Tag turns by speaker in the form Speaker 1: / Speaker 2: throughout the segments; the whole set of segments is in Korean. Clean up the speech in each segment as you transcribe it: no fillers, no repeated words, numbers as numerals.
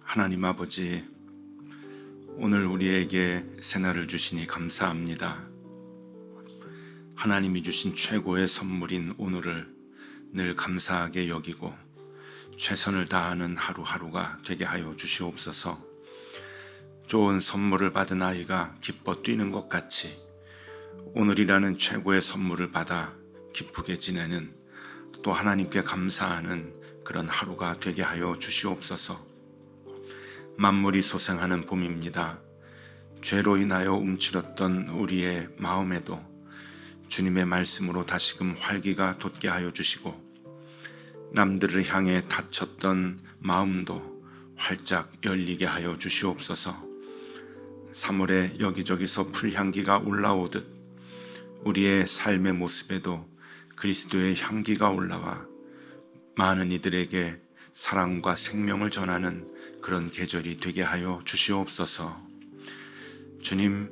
Speaker 1: 하나님 아버지, 오늘 우리에게 새날을 주시니 감사합니다. 하나님이 주신 최고의 선물인 오늘을 늘 감사하게 여기고 최선을 다하는 하루하루가 되게 하여 주시옵소서. 좋은 선물을 받은 아이가 기뻐 뛰는 것 같이 오늘이라는 최고의 선물을 받아 기쁘게 지내는, 또 하나님께 감사하는 그런 하루가 되게 하여 주시옵소서. 만물이 소생하는 봄입니다. 죄로 인하여 움츠렸던 우리의 마음에도 주님의 말씀으로 다시금 활기가 돋게 하여 주시고, 남들을 향해 닫혔던 마음도 활짝 열리게 하여 주시옵소서. 3월에 여기저기서 풀향기가 올라오듯 우리의 삶의 모습에도 그리스도의 향기가 올라와 많은 이들에게 사랑과 생명을 전하는 그런 계절이 되게 하여 주시옵소서. 주님,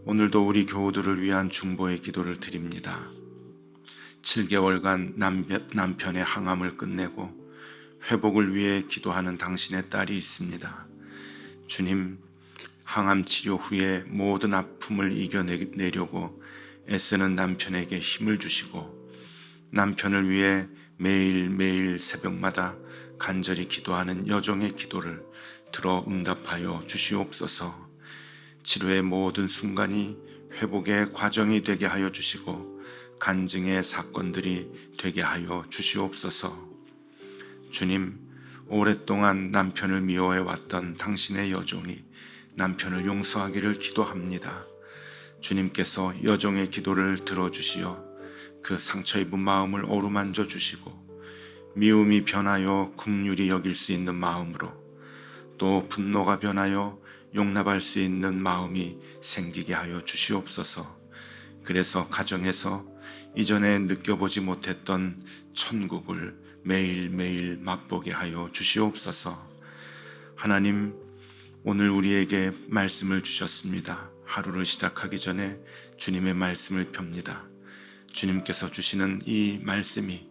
Speaker 1: 오늘도 우리 교우들을 위한 중보의 기도를 드립니다. 7개월간 남편의 항암을 끝내고 회복을 위해 기도하는 당신의 딸이 있습니다. 주님, 항암 치료 후에 모든 아픔을 이겨내려고 애쓰는 남편에게 힘을 주시고, 남편을 위해 매일매일 새벽마다 간절히 기도하는 여종의 기도를 들어 응답하여 주시옵소서. 치료의 모든 순간이 회복의 과정이 되게 하여 주시고 간증의 사건들이 되게 하여 주시옵소서. 주님, 오랫동안 남편을 미워해 왔던 당신의 여종이 남편을 용서하기를 기도합니다. 주님께서 여종의 기도를 들어주시어 그 상처 입은 마음을 어루만져 주시고, 미움이 변하여 긍휼히 여길 수 있는 마음으로, 또 분노가 변하여 용납할 수 있는 마음이 생기게 하여 주시옵소서. 그래서 가정에서 이전에 느껴보지 못했던 천국을 매일매일 맛보게 하여 주시옵소서. 하나님, 오늘 우리에게 말씀을 주셨습니다. 하루를 시작하기 전에 주님의 말씀을 펴니다. 주님께서 주시는 이 말씀이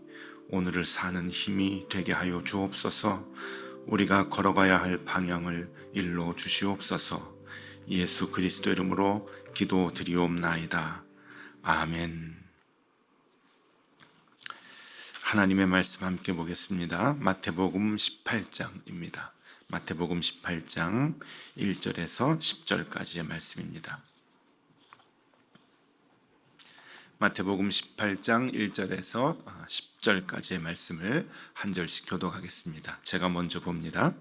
Speaker 1: 오늘을 사는 힘이 되게 하여 주옵소서. 우리가 걸어가야 할 방향을 일러 주시옵소서. 예수 그리스도 이름으로 기도드리옵나이다. 아멘. 하나님의 말씀 함께 보겠습니다. 마태복음 18장입니다. 마태복음 18장 1절에서 10절까지의 말씀입니다. 마태복음 18장 1절에서 10절까지의 말씀을 한 절씩 교독하겠습니다. 제가 먼저 봅니다.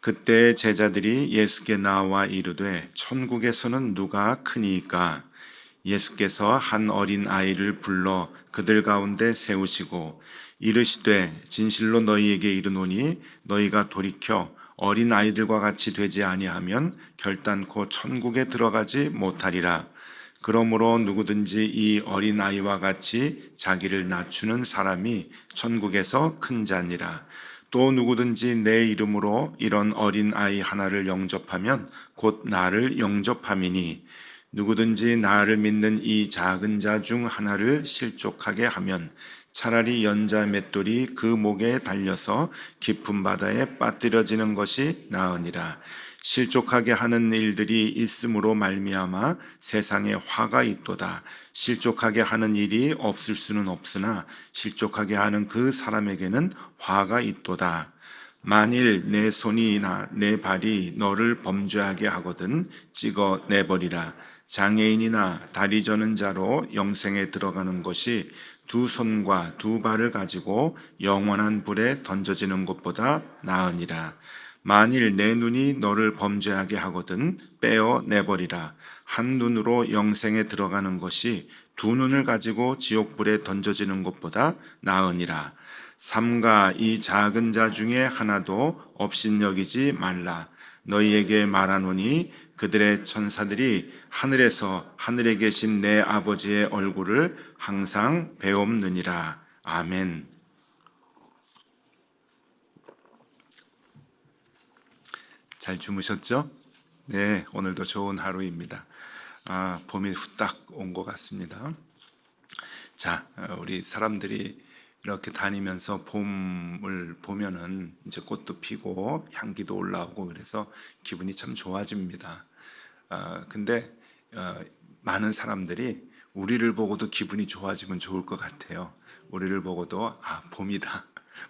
Speaker 1: 그때 제자들이 예수께 나와 이르되 천국에서는 누가 크니이까? 예수께서 한 어린 아이를 불러 그들 가운데 세우시고 이르시되 진실로 너희에게 이르노니 너희가 돌이켜 어린 아이들과 같이 되지 아니하면 결단코 천국에 들어가지 못하리라. 그러므로 누구든지 이 어린 아이와 같이 자기를 낮추는 사람이 천국에서 큰 자니라. 또 누구든지 내 이름으로 이런 어린 아이 하나를 영접하면 곧 나를 영접함이니, 누구든지 나를 믿는 이 작은 자 중 하나를 실족하게 하면 차라리 연자 맷돌이 그 목에 달려서 깊은 바다에 빠뜨려지는 것이 나으니라. 실족하게 하는 일들이 있음으로 말미암아 세상에 화가 있도다. 실족하게 하는 일이 없을 수는 없으나 실족하게 하는 그 사람에게는 화가 있도다. 만일 내 손이나 내 발이 너를 범죄하게 하거든 찍어 내버리라. 장애인이나 다리 저는 자로 영생에 들어가는 것이 두 손과 두 발을 가지고 영원한 불에 던져지는 것보다 나으니라. 만일 내 눈이 너를 범죄하게 하거든 빼어 내버리라. 한 눈으로 영생에 들어가는 것이 두 눈을 가지고 지옥불에 던져지는 것보다 나으니라. 삼가 이 작은 자 중에 하나도 업신여기지 말라. 너희에게 말하노니 그들의 천사들이 하늘에서 하늘에 계신 내 아버지의 얼굴을 항상 배옵느니라. 아멘. 잘 주무셨죠? 네, 오늘도 좋은 하루입니다. 봄이 후딱 온 것 같습니다. 자, 우리 사람들이 이렇게 다니면서 봄을 보면은 이제 꽃도 피고 향기도 올라오고 그래서 기분이 참 좋아집니다. 근데 많은 사람들이 우리를 보고도 기분이 좋아지면 좋을 것 같아요. 우리를 보고도 봄이다,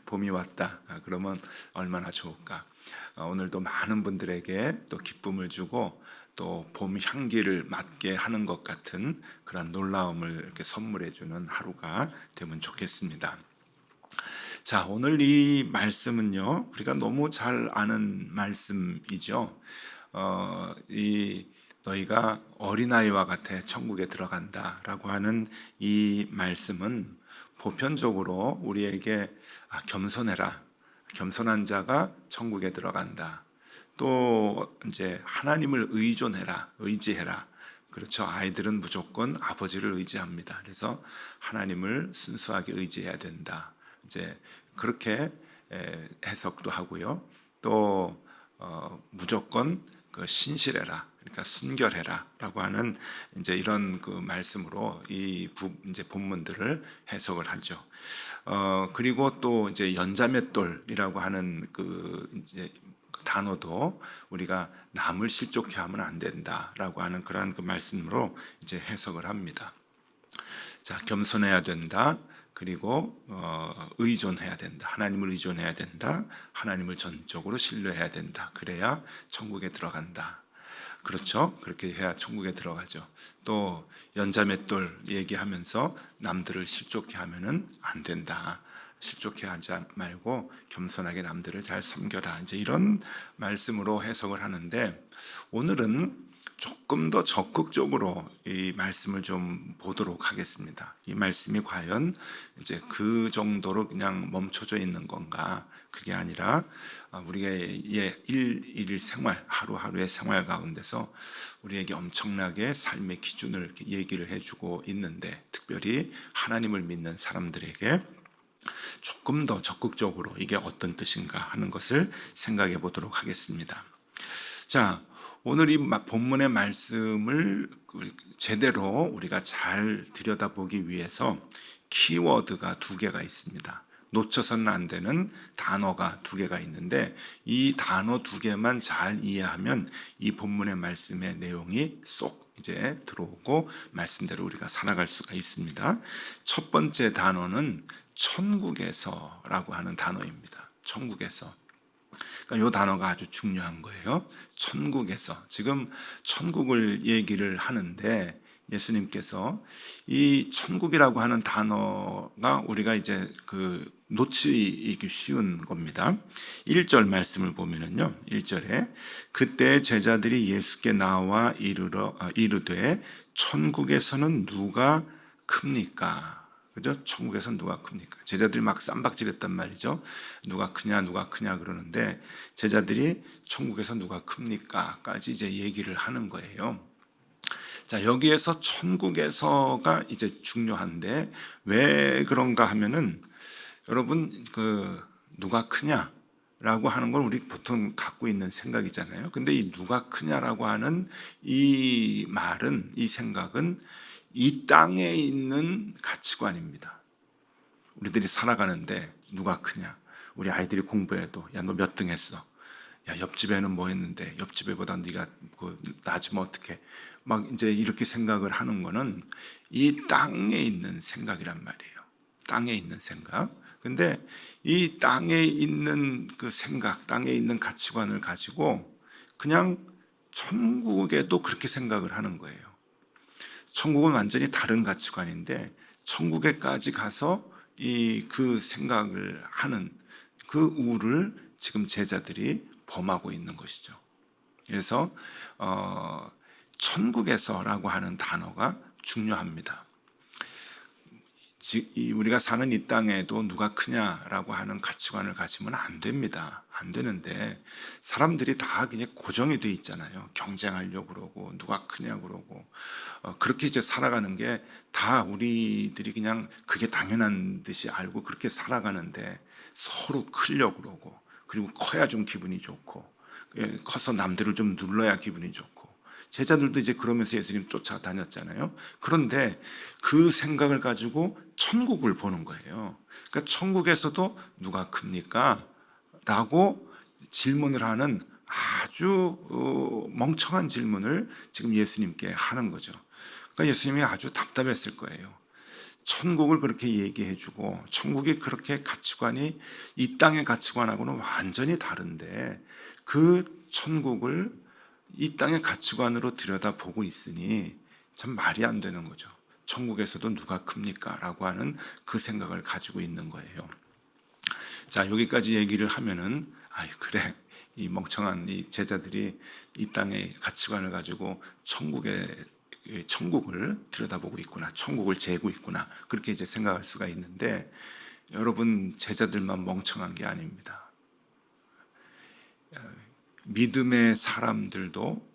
Speaker 1: 봄이 왔다. 그러면 얼마나 좋을까. 오늘도 많은 분들에게 또 기쁨을 주고 또 봄 향기를 맡게 하는 것 같은 그런 놀라움을 이렇게 선물해 주는 하루가 되면 좋겠습니다. 자, 오늘 이 말씀은요, 우리가 너무 잘 아는 말씀이죠. 이 너희가 어린아이와 같아 천국에 들어간다라고 하는 이 말씀은 보편적으로 우리에게 겸손해라, 겸손한 자가 천국에 들어간다. 또 이제 하나님을 의존해라, 의지해라. 그렇죠. 아이들은 무조건 아버지를 의지합니다. 그래서 하나님을 순수하게 의지해야 된다. 이제 그렇게 해석도 하고요. 또 무조건 그 신실해라, 그러니까 순결해라라고 하는 이제 이런 그 말씀으로 이제 본문들을 해석을 하죠. 그리고 또 이제 연자맷돌이라고 하는 그 이제 단어도 우리가 남을 실족해 하면 안 된다라고 하는 그러한 그 말씀으로 이제 해석을 합니다. 자, 겸손해야 된다. 그리고 의존해야 된다. 하나님을 의존해야 된다. 하나님을 전적으로 신뢰해야 된다. 그래야 천국에 들어간다. 그렇죠? 그렇게 해야 천국에 들어가죠. 또 연자맷돌 얘기하면서 남들을 실족해 하면은 안 된다. 실족해 하지 말고 겸손하게 남들을 잘 섬겨라. 이제 이런 말씀으로 해석을 하는데 오늘은 조금 더 적극적으로 이 말씀을 좀 보도록 하겠습니다. 이 말씀이 과연 이제 그 정도로 그냥 멈춰져 있는 건가? 그게 아니라 우리의 일 생활, 하루하루의 생활 가운데서 우리에게 엄청나게 삶의 기준을 이렇게 얘기를 해주고 있는데, 특별히 하나님을 믿는 사람들에게 조금 더 적극적으로 이게 어떤 뜻인가 하는 것을 생각해 보도록 하겠습니다. 자, 오늘 이 본문의 말씀을 제대로 우리가 잘 들여다보기 위해서 키워드가 두 개가 있습니다. 놓쳐서는 안 되는 단어가 두 개가 있는데 이 단어 두 개만 잘 이해하면 이 본문의 말씀의 내용이 쏙 이제 들어오고 말씀대로 우리가 살아갈 수가 있습니다. 첫 번째 단어는 천국에서라고 하는 단어입니다. 천국에서. 그러니까 이 단어가 아주 중요한 거예요. 천국에서. 지금 천국을 얘기를 하는데 예수님께서 이 천국이라고 하는 단어가 우리가 이제 그 놓치기 쉬운 겁니다. 1절 말씀을 보면은요. 1절에 그때 제자들이 예수께 나와 이르되 천국에서는 누가 큽니까? 그죠? 천국에서는 누가 큽니까? 제자들이 막 쌈박질했단 말이죠. 누가 크냐, 누가 크냐 그러는데 제자들이 천국에서 누가 큽니까?까지 이제 얘기를 하는 거예요. 자, 여기에서 천국에서가 이제 중요한데 왜 그런가 하면은 여러분 그 누가 크냐라고 하는 걸 우리 보통 갖고 있는 생각이잖아요. 근데 이 누가 크냐라고 하는 이 말은, 이 생각은 이 땅에 있는 가치관입니다. 우리들이 살아가는데 누가 크냐? 우리 아이들이 공부해도 야, 너 몇 등 했어? 야, 옆집에는 뭐 했는데 옆집에보다 네가 낮으면 어떡해? 막 이제 이렇게 생각을 하는 거는 이 땅에 있는 생각이란 말이에요. 땅에 있는 생각. 근데 이 땅에 있는 그 생각, 땅에 있는 가치관을 가지고 그냥 천국에도 그렇게 생각을 하는 거예요. 천국은 완전히 다른 가치관인데 천국에까지 가서 그 생각을 하는 그 우를 지금 제자들이 범하고 있는 것이죠. 그래서 천국에서라고 하는 단어가 중요합니다. 우리가 사는 이 땅에도 누가 크냐라고 하는 가치관을 가지면 안 됩니다. 안 되는데 사람들이 다 그냥 고정이 돼 있잖아요. 경쟁하려고 그러고 누가 크냐 그러고 그렇게 이제 살아가는 게 다 우리들이 그냥 그게 당연한 듯이 알고 그렇게 살아가는데 서로 크려고 그러고 그리고 커야 좀 기분이 좋고 커서 남들을 좀 눌러야 기분이 좋고, 제자들도 이제 그러면서 예수님 쫓아다녔잖아요. 그런데 그 생각을 가지고 천국을 보는 거예요. 그러니까 천국에서도 누가 큽니까? 라고 질문을 하는 아주 멍청한 질문을 지금 예수님께 하는 거죠. 그러니까 예수님이 아주 답답했을 거예요. 천국을 그렇게 얘기해주고 천국이 그렇게 가치관이 이 땅의 가치관하고는 완전히 다른데 그 천국을 이 땅의 가치관으로 들여다보고 있으니 참 말이 안 되는 거죠. 천국에서도 누가 큽니까? 라고 하는 그 생각을 가지고 있는 거예요. 자, 여기까지 얘기를 하면은 아이 그래, 이 멍청한 이 제자들이 이 땅의 가치관을 가지고 천국을 들여다보고 있구나, 천국을 재고 있구나, 그렇게 이제 생각할 수가 있는데, 여러분 제자들만 멍청한 게 아닙니다. 믿음의 사람들도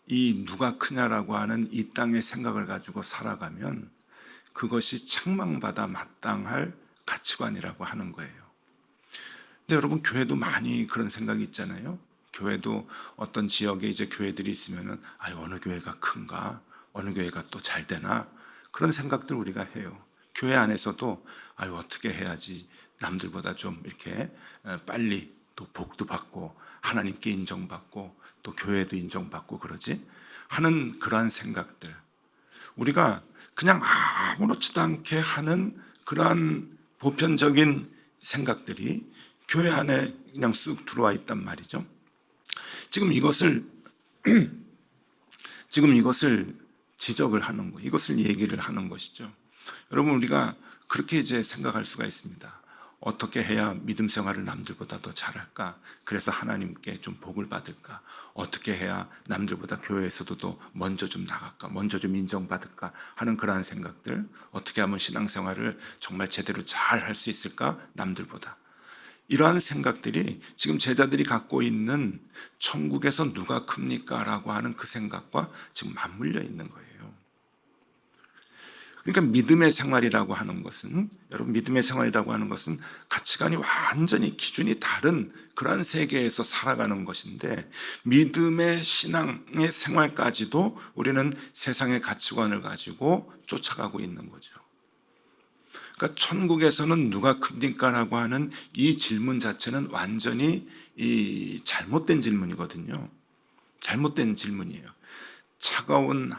Speaker 1: 이 누가 크냐라고 하는 이 땅의 생각을 가지고 살아가면 그것이 책망받아 마땅할 가치관이라고 하는 거예요. 근데 여러분 교회도 많이 그런 생각이 있잖아요. 교회도 어떤 지역에 이제 교회들이 있으면은 어느 교회가 큰가, 어느 교회가 또 잘 되나, 그런 생각들 우리가 해요. 교회 안에서도 어떻게 해야지 남들보다 좀 이렇게 빨리 또 복도 받고 하나님께 인정받고 또 교회도 인정받고 그러지 하는 그러한 생각들, 우리가 그냥 아무렇지도 않게 하는 그러한 보편적인 생각들이 교회 안에 그냥 쑥 들어와 있단 말이죠. 지금 이것을 지적을 하는 거, 이것을 얘기를 하는 것이죠. 여러분 우리가 그렇게 이제 생각할 수가 있습니다. 어떻게 해야 믿음 생활을 남들보다 더 잘할까? 그래서 하나님께 좀 복을 받을까? 어떻게 해야 남들보다 교회에서도 더 먼저 좀 나갈까? 먼저 좀 인정받을까? 하는 그러한 생각들, 어떻게 하면 신앙생활을 정말 제대로 잘 할 수 있을까? 남들보다. 이러한 생각들이 지금 제자들이 갖고 있는 천국에서 누가 큽니까? 라고 하는 그 생각과 지금 맞물려 있는 거예요. 그러니까 믿음의 생활이라고 하는 것은, 여러분 믿음의 생활이라고 하는 것은 가치관이 완전히 기준이 다른 그러한 세계에서 살아가는 것인데, 믿음의 신앙의 생활까지도 우리는 세상의 가치관을 가지고 쫓아가고 있는 거죠. 그러니까 천국에서는 누가 큽니까? 라고 하는 이 질문 자체는 완전히 잘못된 질문이거든요. 잘못된 질문이에요. 차가운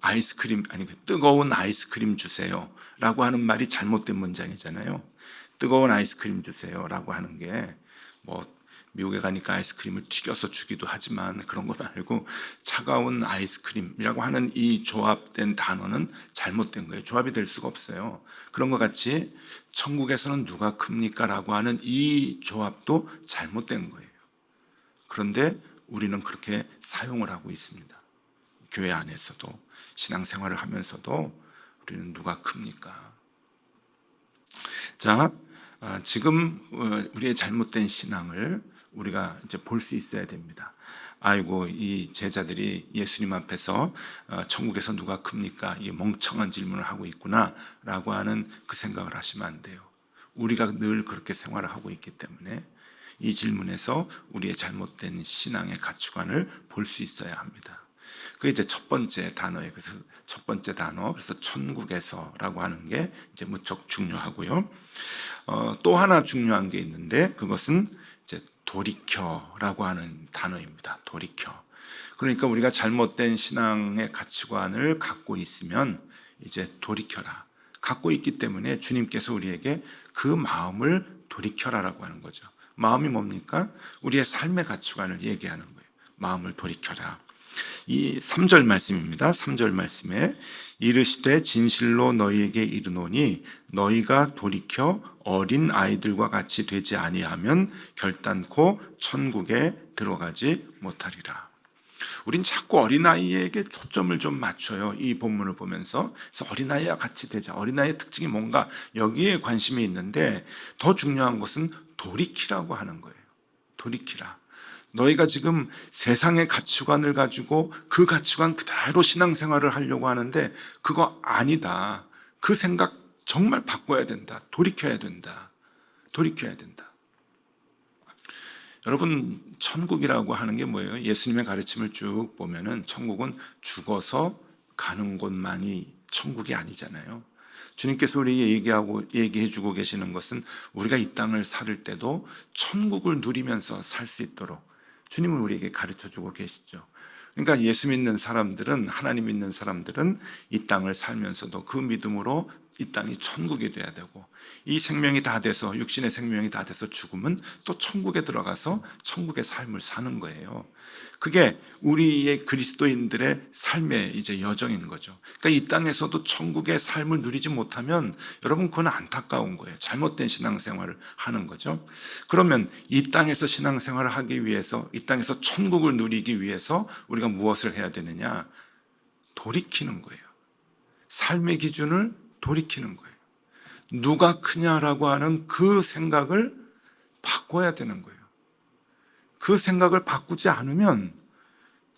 Speaker 1: 아이스크림, 뜨거운 아이스크림 주세요 라고 하는 말이 잘못된 문장이잖아요. 뜨거운 아이스크림 주세요 라고 하는 게 미국에 가니까 아이스크림을 튀겨서 주기도 하지만 그런 거 말고 차가운 아이스크림이라고 하는 이 조합된 단어는 잘못된 거예요. 조합이 될 수가 없어요. 그런 것 같이 천국에서는 누가 큽니까? 라고 하는 이 조합도 잘못된 거예요. 그런데 우리는 그렇게 사용을 하고 있습니다. 교회 안에서도 신앙생활을 하면서도 우리는 누가 큽니까? 자, 지금 우리의 잘못된 신앙을 우리가 이제 볼 수 있어야 됩니다. 이 제자들이 예수님 앞에서 천국에서 누가 큽니까? 이 멍청한 질문을 하고 있구나라고 하는 그 생각을 하시면 안 돼요. 우리가 늘 그렇게 생활을 하고 있기 때문에 이 질문에서 우리의 잘못된 신앙의 가치관을 볼 수 있어야 합니다. 그게 이제 첫 번째 단어예요. 그래서 첫 번째 단어, 그래서 천국에서라고 하는 게 이제 무척 중요하고요. 또 하나 중요한 게 있는데 그것은 이제 돌이켜라고 하는 단어입니다. 돌이켜. 그러니까 우리가 잘못된 신앙의 가치관을 갖고 있으면 이제 돌이켜라. 갖고 있기 때문에 주님께서 우리에게 그 마음을 돌이켜라라고 하는 거죠. 마음이 뭡니까? 우리의 삶의 가치관을 얘기하는 거예요. 마음을 돌이켜라. 이 3절 말씀입니다. 3절 말씀에 이르시되 진실로 너희에게 이르노니 너희가 돌이켜 어린 아이들과 같이 되지 아니하면 결단코 천국에 들어가지 못하리라. 우린 자꾸 어린아이에게 초점을 좀 맞춰요. 이 본문을 보면서. 그래서 어린아이와 같이 되자. 어린아이의 특징이 뭔가 여기에 관심이 있는데 더 중요한 것은 돌이키라고 하는 거예요. 돌이키라. 너희가 지금 세상의 가치관을 가지고 그 가치관 그대로 신앙생활을 하려고 하는데 그거 아니다. 그 생각 정말 바꿔야 된다. 돌이켜야 된다. 돌이켜야 된다. 여러분, 천국이라고 하는 게 뭐예요? 예수님의 가르침을 쭉 보면은 천국은 죽어서 가는 곳만이 천국이 아니잖아요. 주님께서 우리에게 얘기해 주고 계시는 것은 우리가 이 땅을 살 때도 천국을 누리면서 살 수 있도록 주님은 우리에게 가르쳐 주고 계시죠. 그러니까 예수 믿는 사람들은, 하나님 믿는 사람들은 이 땅을 살면서도 그 믿음으로 이 땅이 천국이 돼야 되고, 이 생명이 다 돼서, 육신의 생명이 다 돼서 죽으면 또 천국에 들어가서 천국의 삶을 사는 거예요. 그게 우리의 그리스도인들의 삶의 이제 여정인 거죠. 그러니까 이 땅에서도 천국의 삶을 누리지 못하면 여러분, 그건 안타까운 거예요. 잘못된 신앙생활을 하는 거죠. 그러면 이 땅에서 신앙생활을 하기 위해서, 이 땅에서 천국을 누리기 위해서 우리가 무엇을 해야 되느냐? 돌이키는 거예요. 삶의 기준을 돌이키는 거예요. 누가 크냐라고 하는 그 생각을 바꿔야 되는 거예요. 그 생각을 바꾸지 않으면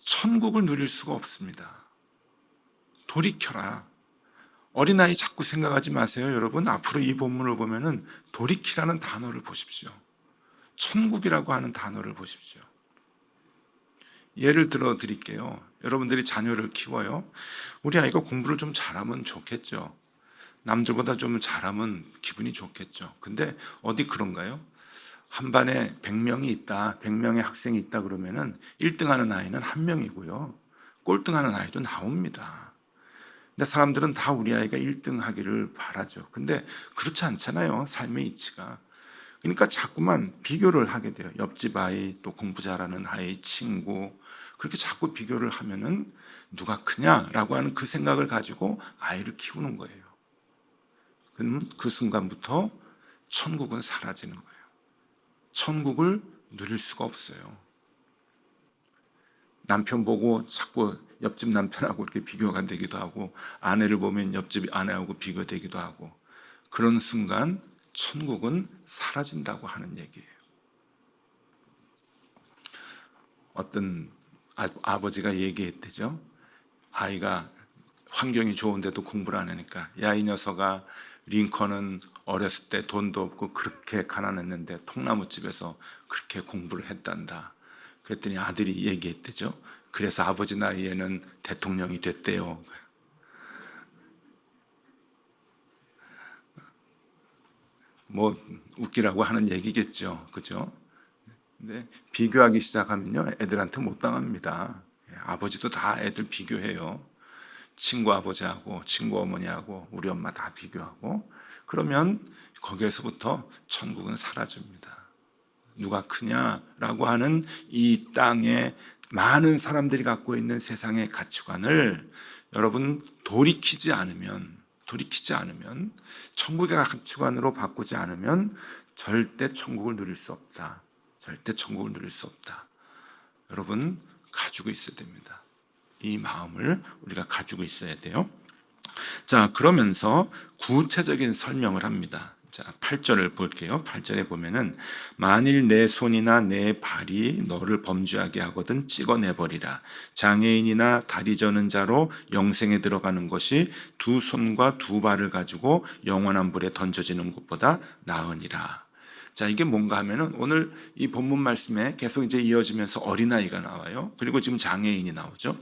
Speaker 1: 천국을 누릴 수가 없습니다. 돌이켜라. 어린아이 자꾸 생각하지 마세요. 여러분, 앞으로 이 본문을 보면은 돌이키라는 단어를 보십시오. 천국이라고 하는 단어를 보십시오. 예를 들어 드릴게요. 여러분들이 자녀를 키워요. 우리 아이가 공부를 좀 잘하면 좋겠죠. 남들보다 좀 잘하면 기분이 좋겠죠. 근데 어디 그런가요? 한 반에 100명이 있다, 100명의 학생이 있다 그러면은 1등 하는 아이는 1명이고요. 꼴등하는 아이도 나옵니다. 근데 사람들은 다 우리 아이가 1등 하기를 바라죠. 근데 그렇지 않잖아요. 삶의 이치가. 그러니까 자꾸만 비교를 하게 돼요. 옆집 아이, 또 공부 잘하는 아이, 친구. 그렇게 자꾸 비교를 하면은 누가 크냐라고 하는 그 생각을 가지고 아이를 키우는 거예요. 그럼 그 순간부터 천국은 사라지는 거예요. 천국을 누릴 수가 없어요. 남편 보고 자꾸 옆집 남편하고 이렇게 비교가 되기도 하고, 아내를 보면 옆집 아내하고 비교되기도 하고, 그런 순간 천국은 사라진다고 하는 얘기예요. 어떤 아버지가 얘기했대죠. 아이가 환경이 좋은데도 공부를 안 하니까, 야, 이 녀석아, 링컨은 어렸을 때 돈도 없고 그렇게 가난했는데 통나무집에서 그렇게 공부를 했단다. 그랬더니 아들이 얘기했대죠. 그래서 아버지 나이에는 대통령이 됐대요. 뭐 웃기라고 하는 얘기겠죠. 그죠? 근데 비교하기 시작하면요, 애들한테 못 당합니다. 아버지도 다 애들 비교해요. 친구 아버지하고 친구 어머니하고 우리 엄마 다 비교하고, 그러면 거기에서부터 천국은 사라집니다. 누가 크냐라고 하는 이 땅에 많은 사람들이 갖고 있는 세상의 가치관을 여러분 돌이키지 않으면, 천국의 가치관으로 바꾸지 않으면 절대 천국을 누릴 수 없다. 절대 천국을 누릴 수 없다. 여러분, 가지고 있어야 됩니다. 이 마음을 우리가 가지고 있어야 돼요. 자, 그러면서 구체적인 설명을 합니다. 자, 8절을 볼게요. 8절에 보면은 만일 내 손이나 내 발이 너를 범죄하게 하거든 찍어내버리라. 장애인이나 다리 저는 자로 영생에 들어가는 것이 두 손과 두 발을 가지고 영원한 불에 던져지는 것보다 나으니라. 자, 이게 뭔가 하면은 오늘 이 본문 말씀에 계속 이제 이어지면서 어린아이가 나와요. 그리고 지금 장애인이 나오죠.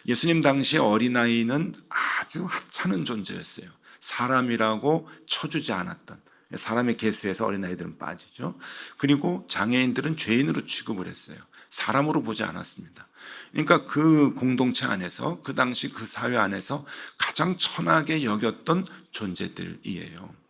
Speaker 1: 예수님 당시에 어린아이는 아주 하찮은 존재였어요. 사람이라고 쳐주지 않았던, 사람의 계수에서 어린아이들은 빠지죠. 그리고 장애인들은 죄인으로 취급을 했어요. 사람으로 보지 않았습니다. 그러니까 그 공동체 안에서, 그 당시 그 사회 안에서 가장 천하게 여겼던 존재들이에요.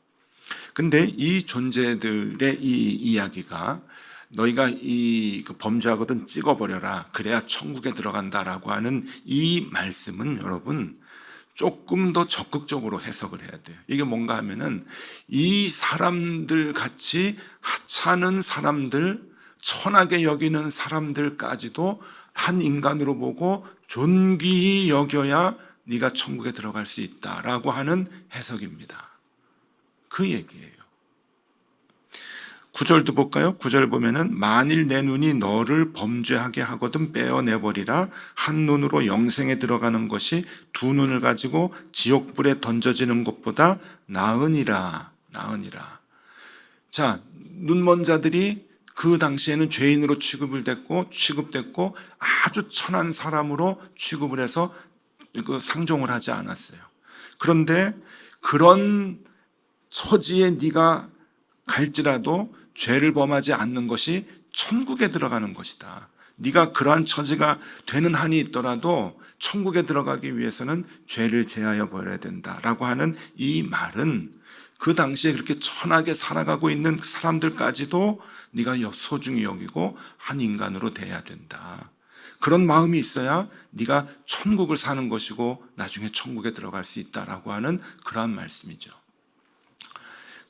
Speaker 1: 근데 이 존재들의 이 이야기가 너희가 이 범죄하거든 찍어버려라, 그래야 천국에 들어간다라고 하는 이 말씀은 여러분 조금 더 적극적으로 해석을 해야 돼요. 이게 뭔가 하면은 이 사람들 같이 하찮은 사람들, 천하게 여기는 사람들까지도 한 인간으로 보고 존귀히 여겨야 네가 천국에 들어갈 수 있다라고 하는 해석입니다. 그 얘기예요. 9절도 볼까요? 9절 보면은 만일 내 눈이 너를 범죄하게 하거든 빼어내버리라. 한 눈으로 영생에 들어가는 것이 두 눈을 가지고 지옥불에 던져지는 것보다 나으니라. 자, 눈먼 자들이 그 당시에는 죄인으로 취급됐고 아주 천한 사람으로 취급을 해서 그 상종을 하지 않았어요. 그런데 그런 처지에 네가 갈지라도 죄를 범하지 않는 것이 천국에 들어가는 것이다. 네가 그러한 처지가 되는 한이 있더라도 천국에 들어가기 위해서는 죄를 제하여 버려야 된다라고 하는 이 말은 그 당시에 그렇게 천하게 살아가고 있는 사람들까지도 네가 소중히 여기고 한 인간으로 돼야 된다. 그런 마음이 있어야 네가 천국을 사는 것이고 나중에 천국에 들어갈 수 있다라고 하는 그러한 말씀이죠.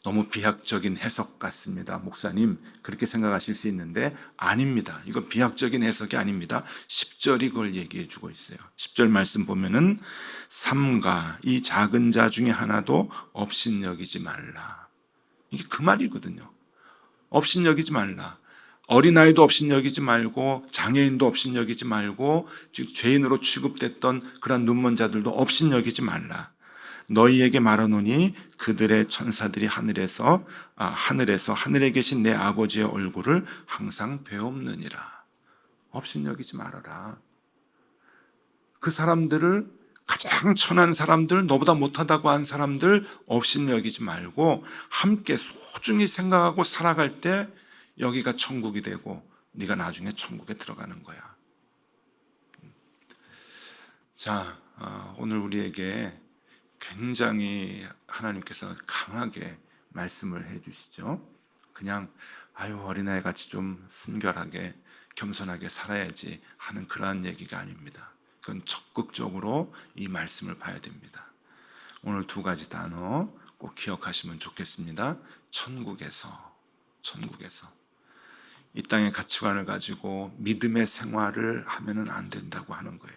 Speaker 1: 너무 비약적인 해석 같습니다. 목사님, 그렇게 생각하실 수 있는데 아닙니다. 이거 비약적인 해석이 아닙니다. 10절이 그걸 얘기해 주고 있어요. 10절 말씀 보면은 삼가 이 작은 자 중에 하나도 업신여기지 말라. 이게 그 말이거든요. 업신여기지 말라. 어린아이도 업신여기지 말고 장애인도 업신여기지 말고 즉 죄인으로 취급됐던 그런 눈먼 자들도 업신여기지 말라. 너희에게 말하노니 그들의 천사들이 하늘에 계신 내 아버지의 얼굴을 항상 배옵느니라. 업신여기지 말아라. 그 사람들을 가장 천한 사람들, 너보다 못하다고 한 사람들 업신여기지 말고 함께 소중히 생각하고 살아갈 때 여기가 천국이 되고 네가 나중에 천국에 들어가는 거야. 자, 오늘 우리에게 굉장히 하나님께서 강하게 말씀을 해주시죠. 그냥 어린아이 같이 좀 순결하게 겸손하게 살아야지 하는 그러한 얘기가 아닙니다. 그건 적극적으로 이 말씀을 봐야 됩니다. 오늘 두 가지 단어 꼭 기억하시면 좋겠습니다. 천국에서 이 땅의 가치관을 가지고 믿음의 생활을 하면은 안 된다고 하는 거예요.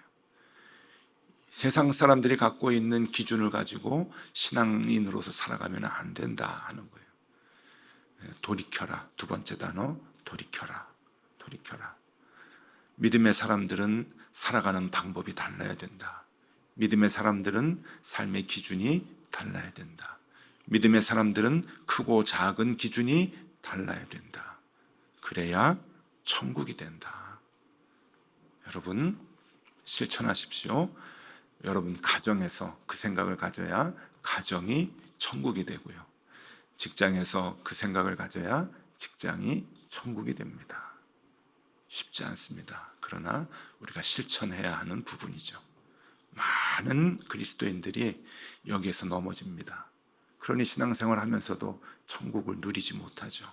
Speaker 1: 세상 사람들이 갖고 있는 기준을 가지고 신앙인으로서 살아가면 안 된다 하는 거예요. 돌이켜라. 두 번째 단어, 돌이켜라. 믿음의 사람들은 살아가는 방법이 달라야 된다. 믿음의 사람들은 삶의 기준이 달라야 된다. 믿음의 사람들은 크고 작은 기준이 달라야 된다. 그래야 천국이 된다. 여러분 실천하십시오. 여러분 가정에서 그 생각을 가져야 가정이 천국이 되고요. 직장에서 그 생각을 가져야 직장이 천국이 됩니다. 쉽지 않습니다. 그러나 우리가 실천해야 하는 부분이죠. 많은 그리스도인들이 여기에서 넘어집니다. 그러니 신앙생활 하면서도 천국을 누리지 못하죠.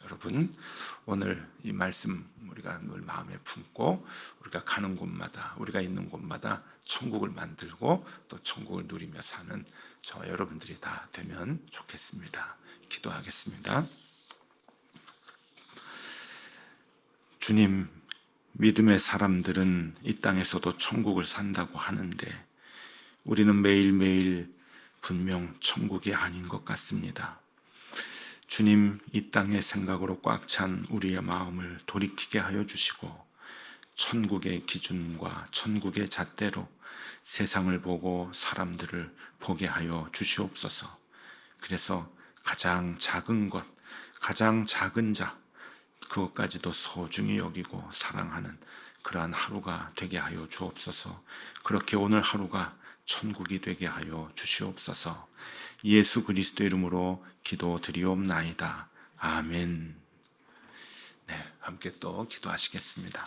Speaker 1: 여러분 오늘 이 말씀 우리가 늘 마음에 품고 우리가 가는 곳마다 우리가 있는 곳마다 천국을 만들고 또 천국을 누리며 사는 저 여러분들이 다 되면 좋겠습니다. 기도하겠습니다. 주님, 믿음의 사람들은 이 땅에서도 천국을 산다고 하는데 우리는 매일매일 분명 천국이 아닌 것 같습니다. 주님, 이 땅의 생각으로 꽉 찬 우리의 마음을 돌이키게 하여 주시고 천국의 기준과 천국의 잣대로 세상을 보고 사람들을 보게 하여 주시옵소서. 그래서 가장 작은 것, 가장 작은 자, 그것까지도 소중히 여기고 사랑하는 그러한 하루가 되게 하여 주옵소서. 그렇게 오늘 하루가 천국이 되게 하여 주시옵소서. 예수 그리스도 이름으로 기도드리옵나이다. 아멘. 네, 함께 또 기도하시겠습니다.